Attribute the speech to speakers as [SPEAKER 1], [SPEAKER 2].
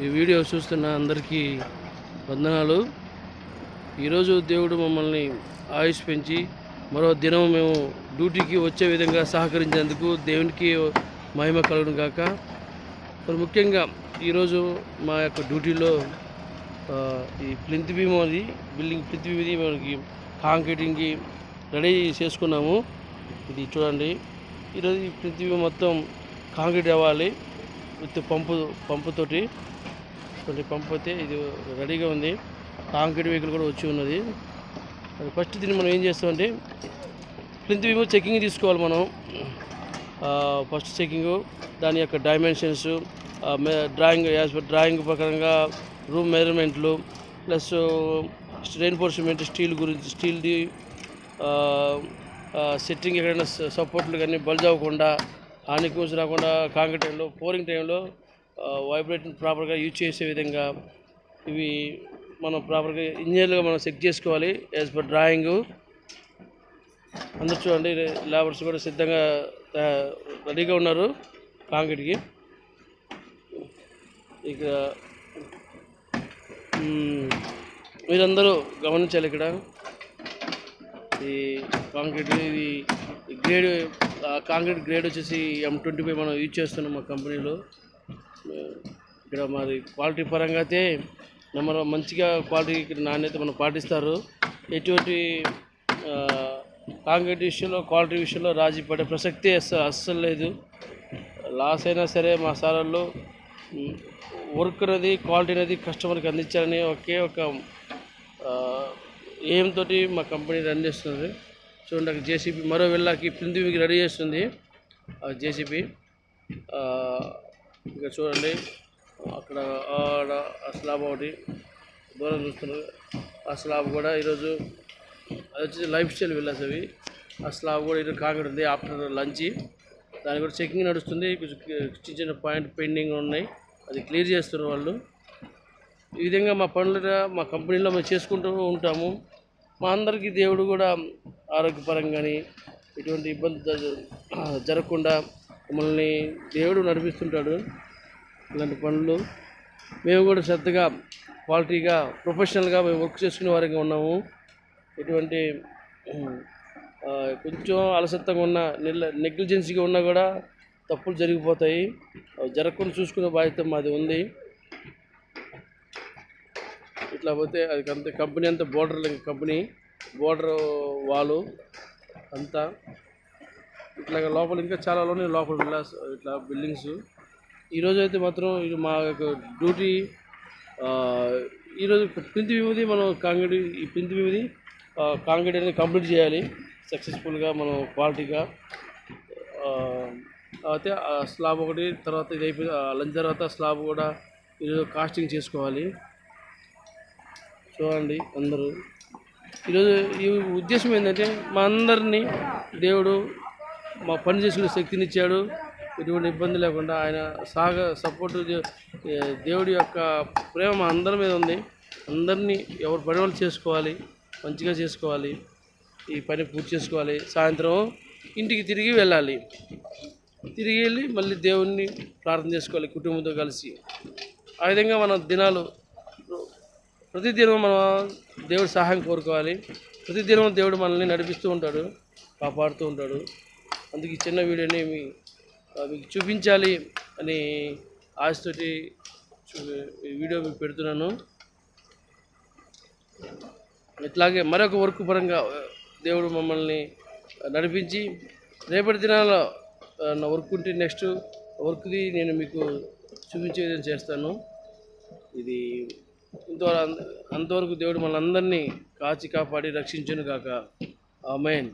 [SPEAKER 1] ఈ వీడియో చూస్తున్న అందరికీ వందనాలు. ఈరోజు దేవుడు మమ్మల్ని ఆయుష్ పెంచి మరో దినం మేము డ్యూటీకి వచ్చే విధంగా సహకరించేందుకు దేవునికి మహిమ కలుగును గాక. మరి ముఖ్యంగా ఈరోజు మా యొక్క డ్యూటీలో ఈ ప్లింత్ బీమ్ అది బిల్డింగ్ ప్లింత్ బీమ్ ఇది మనకి కాంక్రీటింగ్కి రెడీ చేసుకున్నాము. ఇది చూడండి, ఈరోజు ఈ ప్లింత్ బీమ్ మొత్తం కాంక్రీట్ అవ్వాలి విత్ పంపుతోటి. పంపు అయితే ఇది రెడీగా ఉంది. కాంక్రీట్ వెహికల్ కూడా వచ్చి ఉన్నది. ఫస్ట్ దీన్ని మనం ఏం చేస్తామంటే ప్లింత్ బీమ్ చెకింగ్ తీసుకోవాలి. మనం ఫస్ట్ చెకింగ్ దాని యొక్క dimensions, drawing as per drawing ప్రకారంగా రూమ్ మెజర్మెంట్లు, ప్లస్ రెయిన్ఫోర్స్మెంట్ స్టీల్ గురించి స్టీల్ది సెట్టింగ్ ఎక్కడైనా సపోర్ట్లు కానీ బల్జ్ అవ్వకుండా, హానికూస్ రాకుండా, కాంక్రీట్ టైంలో పోరింగ్ టైంలో వైబ్రేషన్ ప్రాపర్గా యూజ్ చేసే విధంగా ఇవి మనం ప్రాపర్గా ఇంజనీర్లుగా మనం చెక్ చేసుకోవాలి యాజ్ పర్ డ్రాయింగు. అందరూ చూడండి, లేబర్స్ కూడా సిద్ధంగా రెడీగా ఉన్నారు కాంక్రీట్కి. ఇక మీరందరూ గమనించాలి, ఇక్కడ ఈ కాంక్రీట్ ఇది గ్రేడ్ కాంక్రీట్ గ్రేడ్ వచ్చేసి M25 మనం యూజ్ చేస్తున్నాం మా కంపెనీలో. ఇక్కడ మరి క్వాలిటీ పరంగా అయితే మంచిగా క్వాలిటీ ఇక్కడ నాణ్యత మనం పాటిస్తారు. ఎటువంటి కాంక్రీట్ విషయంలో క్వాలిటీ విషయంలో రాజీ పడే ప్రసక్తి అస్సలు లేదు. లాస్ అయినా సరే మా సార్లు వర్క్ అనేది క్వాలిటీ అనేది కస్టమర్కి అందించాలని ఒకే ఒక ఎయిమ్ తోటి మా కంపెనీ రన్ చేస్తుంది. చూడండి, అక్కడ జేసీబీ మరో వెళ్ళాకి ప్లింత్ బీమ్కి రెడీ చేస్తుంది జేసీబీ. ఇంకా చూడండి, అక్కడ ఆ స్లాబ్ ఒకటి దూరం చూస్తున్నారు. ఆ స్లాబ్ కూడా ఈరోజు అది వచ్చేసి లైఫ్ స్టైల్ విల్లాస్ అవి. ఆ స్లాబ్ కూడా ఈరోజు కాంక్రీట్ ఉంది. ఆఫ్టర్ లంచ్ దాని కూడా చెకింగ్ నడుస్తుంది. కొంచెం చిన్న చిన్న పాయింట్ పెండింగ్ ఉన్నాయి, అది క్లియర్ చేస్తున్నారు వాళ్ళు. ఈ విధంగా మా పనులుగా మా కంపెనీలో మేము చేసుకుంటూ ఉంటాము. మా అందరికీ దేవుడు కూడా ఆరోగ్యపరంగాని ఎటువంటి ఇబ్బంది జరగకుండా మమ్మల్ని దేవుడు నడిపిస్తుంటాడు. ఇలాంటి పనులు మేము కూడా శ్రద్ధగా క్వాలిటీగా ప్రొఫెషనల్గా మేము వర్క్ చేసుకునే వారిగా ఉన్నాము. ఎటువంటి కొంచెం అలసత్వంగా ఉన్న నెగ్లిజెన్సీగా ఉన్నా కూడా తప్పులు జరిగిపోతాయి. జరగకుండా చూసుకునే బాధ్యత మాది ఉంది. ఇట్లా పోతే అది అంత కంపెనీ అంతా బోర్డర్ వాలు అంతా ఇట్లాగా లోపల ఇంకా చాలా లోపల విల్లాస్ ఇట్లా బిల్డింగ్స్. ఈరోజు అయితే మాత్రం ఇది మా యొక్క డ్యూటీ. ఈరోజు ప్లింత్ బీమ్ది మనం ఈ ప్లింత్ బీమ్ది కాంక్రీట్ అనేది కంప్లీట్ చేయాలి సక్సెస్ఫుల్గా మనం క్వాలిటీగా. అయితే స్లాబ్ ఒకటి తర్వాత ఇది అయిపోయి లంచ్ తర్వాత స్లాబ్ కూడా ఈరోజు కాస్టింగ్ చేసుకోవాలి. చూడండి అందరూ, ఈరోజు ఈ ఉద్దేశం ఏంటంటే మా అందరినీ దేవుడు మా పని చేసుకునే శక్తినిచ్చాడు. ఎటువంటి ఇబ్బంది లేకుండా ఆయన సపోర్టు దేవుడి యొక్క ప్రేమ మా అందరి మీద ఉంది. అందరినీ ఎవరు పని వాళ్ళు చేసుకోవాలి, మంచిగా చేసుకోవాలి, ఈ పని పూర్తి చేసుకోవాలి. సాయంత్రం ఇంటికి తిరిగి వెళ్ళాలి. తిరిగి వెళ్ళి మళ్ళీ దేవుణ్ణి ప్రార్థన చేసుకోవాలి కుటుంబంతో కలిసి. ఆ విధంగా మన దినాలు ప్రతిదినం మనం దేవుడి సహాయం కోరుకోవాలి. ప్రతిదినం దేవుడు మనల్ని నడిపిస్తూ ఉంటాడు, కాపాడుతూ ఉంటాడు. అందుకే ఈ చిన్న వీడియోని మీకు చూపించాలి అని ఆశతోటి ఈ వీడియో మీకు పెడుతున్నాను. ఇట్లాగే మరొక వర్క్ పరంగా దేవుడు మమ్మల్ని నడిపించి రేపటి దినాల్లో నా వర్క్ ఉంటే నెక్స్ట్ వర్క్ది నేను మీకు చూపించే విధంగా చేస్తాను. ఇది అంతవరకు దేవుడు మనందరినీ కాచి కాపాడి రక్షించును గాక. ఆమేన్.